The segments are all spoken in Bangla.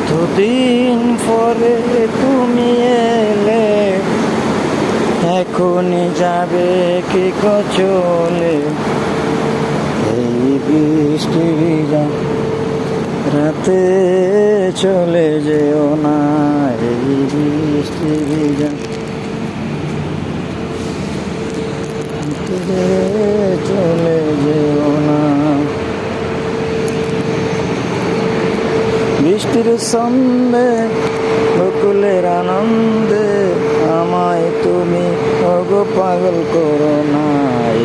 কতদিন পরে তুমি এলে, এখনই যাবে কি চলে? এই বৃষ্টি ভিজা রাতে চলে যেও না, এই বৃষ্টি ভিজা রাতে চলে যেও না। বৃষ্টির ছন্দে বকুলের আনন্দে আমায় তুমি ওগো পাগল করো না,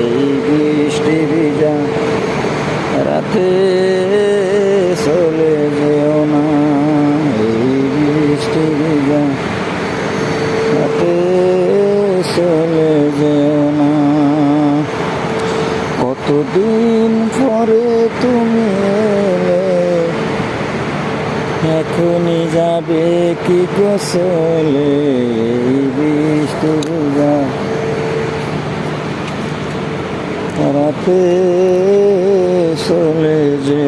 এই বৃষ্টি ভিজা রাতে চলে যেও না, এই বৃষ্টি ভিজা রাতে চলে যেও না। কতদিন পরে তুমি এলে, এখনই যাবে কি চলে? এই বৃষ্টি ভিজা রাতে চলে যে